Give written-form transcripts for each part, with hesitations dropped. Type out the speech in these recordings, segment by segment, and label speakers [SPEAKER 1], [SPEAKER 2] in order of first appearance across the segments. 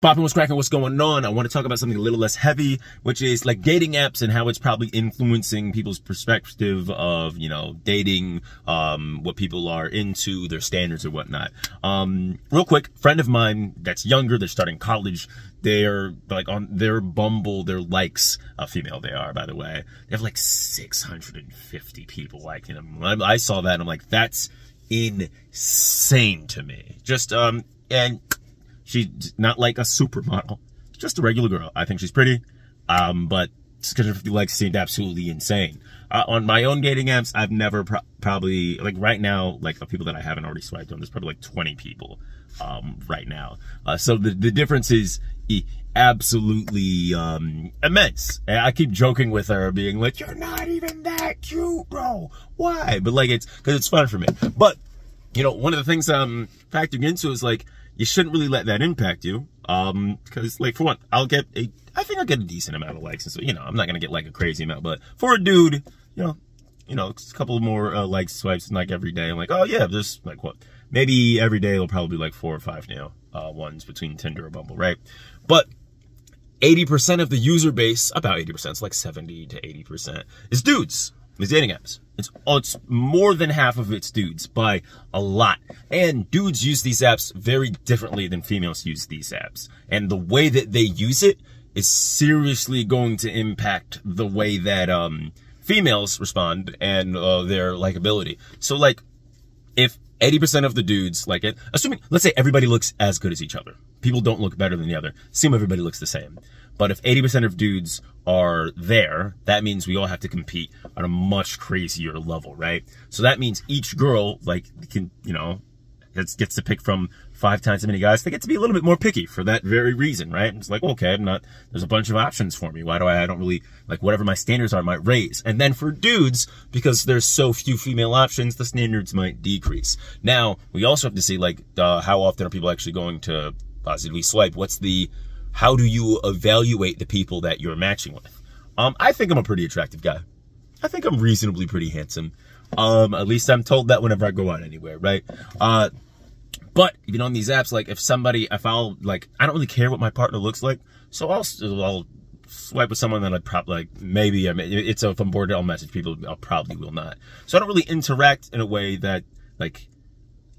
[SPEAKER 1] Poppin', what's cracking, what's going on? I want to talk about something a little less heavy, which is like dating apps and how it's probably influencing people's perspective of, you know, dating, what people are into, their standards or whatnot. Real quick, friend of mine that's younger, they're starting college, they're like on their Bumble, their likes, female they are, by the way, they have like 650 people liking them. I saw that and I'm like, that's insane to me. Just, and she's not like a supermodel, just a regular girl. I think she's pretty, but 650 likes seemed absolutely insane. On my own dating apps, I've never probably, like right now, like the people that I haven't already swiped on, there's probably like 20 people right now. So the difference is absolutely immense. And I keep joking with her, being like, "You're not even that cute, bro. Why?" But like, it's because it's fun for me. But you know, one of the things I'm factoring into is like, you shouldn't really let that impact you, because like for one, I think I'll get a decent amount of likes, and so, you know, I'm not gonna get like a crazy amount, but for a dude, you know, a couple more likes, swipes, like every day, I'm like, oh yeah, there's like what, maybe every day it'll probably be like 4 or 5 now, ones between Tinder or Bumble, right? But 80% of the user base, about 80%, it's like 70 to 80%, is dudes. These dating apps. It's more than half of it's dudes by a lot. And dudes use these apps very differently than females use these apps. And the way that they use it is seriously going to impact the way that females respond and their likability. So like, if 80% of the dudes like it, assuming, let's say everybody looks as good as each other. People don't look better than the other. Assume everybody looks the same. But if 80% of dudes are there, that means we all have to compete on a much crazier level, right? So that means each girl, like, can, you know, gets to pick from 5 times as many guys. They get to be a little bit more picky for that very reason, right? It's like, okay, there's a bunch of options for me. Why do I don't really, like, whatever my standards are might raise. And then for dudes, because there's so few female options, the standards might decrease. Now, we also have to see, like, how often are people actually going to positively swipe? How do you evaluate the people that you're matching with? I think I'm a pretty attractive guy. I think I'm reasonably pretty handsome. At least I'm told that whenever I go out anywhere, right? But even on these apps, like I don't really care what my partner looks like, so I'll swipe with someone that I'd probably like. Maybe if I'm bored, I'll message people. I probably will not. So I don't really interact in a way that like.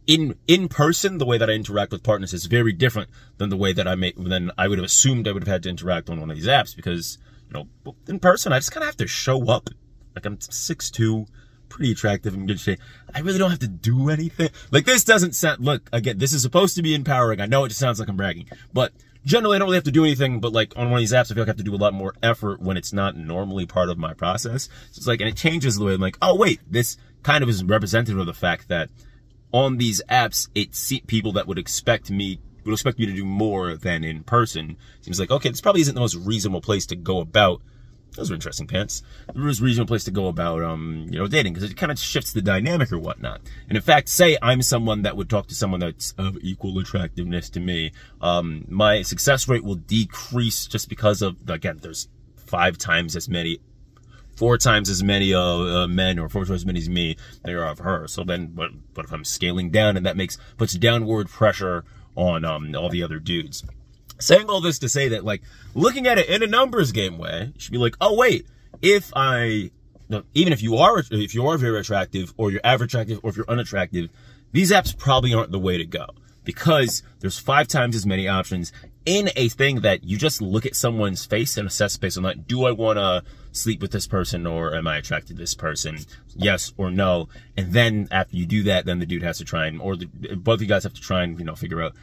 [SPEAKER 1] In person, the way that I interact with partners is very different than the way that I would have assumed I would have had to interact on one of these apps, because, you know, in person, I just kind of have to show up. Like, I'm 6'2", pretty attractive, in good shape. I really don't have to do anything. Like, this doesn't sound, look, again, this is supposed to be empowering. I know it just sounds like I'm bragging, but generally I don't really have to do anything, but like on one of these apps, I feel like I have to do a lot more effort when it's not normally part of my process. So it's like, and it changes the way I'm like, oh wait, this kind of is representative of the fact that on these apps, people that would expect me to do more than in person. Seems like, okay, this probably isn't the most reasonable place to go about. Those are interesting pants. The most reasonable place to go about, you know, dating, because it kind of shifts the dynamic or whatnot. And in fact, say I'm someone that would talk to someone that's of equal attractiveness to me, my success rate will decrease just because of, again, there's 4 times as many men, or 4 times as many as me, there are of her. So then, what if I'm scaling down, and that puts downward pressure on all the other dudes? Saying all this to say that, like, looking at it in a numbers game way, you should be like, oh wait, even if you are very attractive, or you're average attractive, or if you're unattractive, these apps probably aren't the way to go, because there's 5 times as many options in a thing that you just look at someone's face and assess based on that. Do I want to sleep with this person, or am I attracted to this person? Yes or no. And then after you do that, then the dude has to try and, both of you guys have to try and, you know, figure out,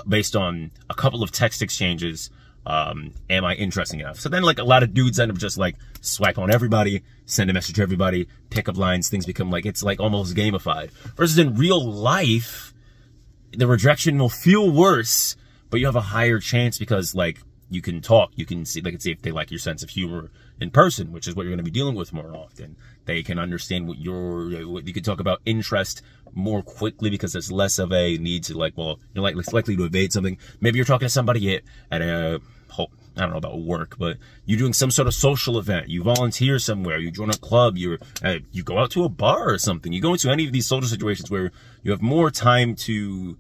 [SPEAKER 1] based on a couple of text exchanges, am I interesting enough? So then, like, a lot of dudes end up just like swipe on everybody, send a message to everybody, pick up lines, things become like, it's like almost gamified. Versus in real life, the rejection will feel worse, but you have a higher chance because, like, you can talk, they can see if they like your sense of humor in person, which is what you're going to be dealing with more often. They can understand what you can talk about interest more quickly, because there's less of a need to, like, well, you're less likely to evade something. Maybe you're talking to somebody at a, I don't know about work, but you're doing some sort of social event. You volunteer somewhere. You join a club. You go out to a bar or something. You go into any of these social situations where you have more time to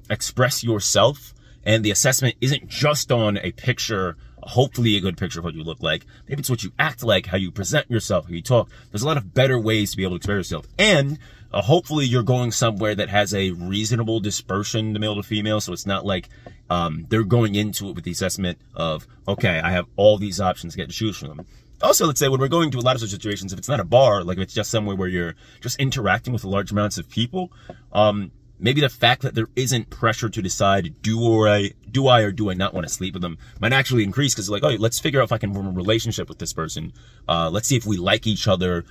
[SPEAKER 1] express yourself And the assessment isn't just on a picture, hopefully a good picture of what you look like. Maybe it's what you act like, how you present yourself, how you talk. There's a lot of better ways to be able to express yourself. And hopefully you're going somewhere that has a reasonable dispersion to male to female. So it's not like they're going into it with the assessment of, okay, I have all these options to get to choose from them. Also, let's say when we're going to a lot of such situations, if it's not a bar, like if it's just somewhere where you're just interacting with large amounts of people, maybe the fact that there isn't pressure to decide, do I or do I not want to sleep with them, might actually increase, because like, oh, let's figure out if I can form a relationship with this person. Let's see if we like each other,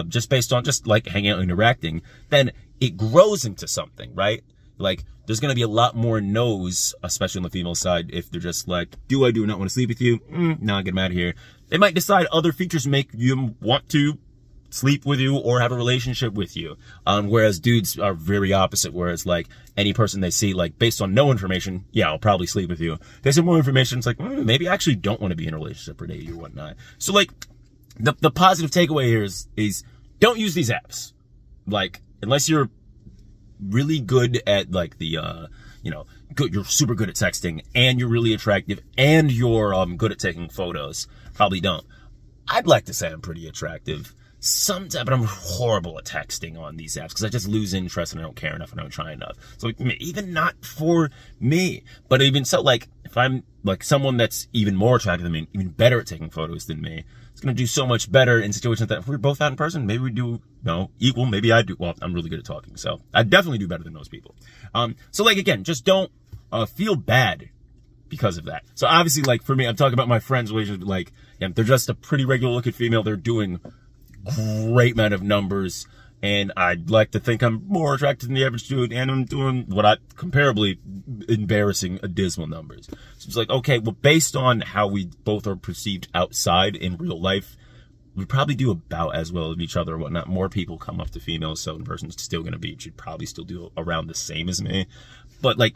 [SPEAKER 1] just based on just like hanging out and interacting. Then it grows into something, right? Like, there's going to be a lot more no's, especially on the female side, if they're just like, do I not want to sleep with you? Nah, get them out of here. They might decide other features make you want to sleep with you or have a relationship with you. Whereas dudes are very opposite, whereas like any person they see, like based on no information, yeah, I'll probably sleep with you. If there's some more information, it's like, maybe I actually don't want to be in a relationship or date you or whatnot. So like, the positive takeaway here is don't use these apps. Like, unless you're really good at like the, you're super good at texting and you're really attractive and you're good at taking photos, probably don't. I'd like to say I'm pretty attractive sometimes, but I'm horrible at texting on these apps because I just lose interest and I don't care enough and I don't try enough. So even not for me, but even so, like if I'm like someone that's even more attractive than me, even better at taking photos than me, it's going to do so much better in situations that if we're both out in person, maybe we do, equal, maybe I do. Well, I'm really good at talking, so I definitely do better than those people. So like, again, just don't feel bad because of that. So obviously, like for me, I'm talking about my friends, which is like, yeah, they're just a pretty regular looking female. They're doing great amount of numbers, and I'd like to think I'm more attractive than the average dude, and I'm doing what I comparably embarrassing, dismal numbers. So it's like, okay, well, based on how we both are perceived outside in real life, we probably do about as well as each other or whatnot. More people come up to females, so in person's still gonna be, should probably still do around the same as me. But like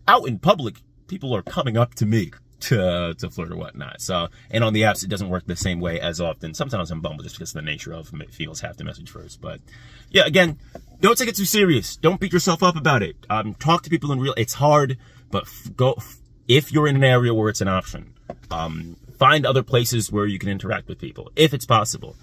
[SPEAKER 1] out in public, people are coming up to me to flirt or whatnot. So, and on the apps, it doesn't work the same way as often. Sometimes I'm bummed just because of the nature of females have to message first. But yeah, again, don't take it too serious. Don't beat yourself up about it. Talk to people in real, it's hard, but if you're in an area where it's an option, find other places where you can interact with people, if it's possible.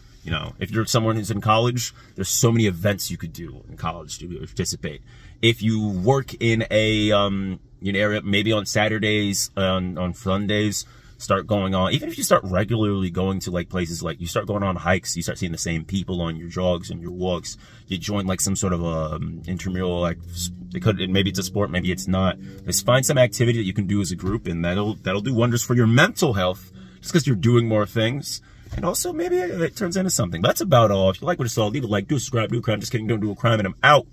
[SPEAKER 1] If you're someone who's in college, there's so many events you could do in college to participate. If you work in a, area, maybe on Saturdays, on Sundays, start going on, even if you start regularly going to like places, like you start going on hikes, you start seeing the same people on your jogs and your walks, you join like some sort of intramural, like maybe it's a sport, maybe it's not. Just find some activity that you can do as a group, and that'll do wonders for your mental health, just because you're doing more things. And also, maybe it turns into something. But that's about all. If you like what you saw, leave a like, do a subscribe, do a crime. Just kidding, don't do a crime, and I'm out.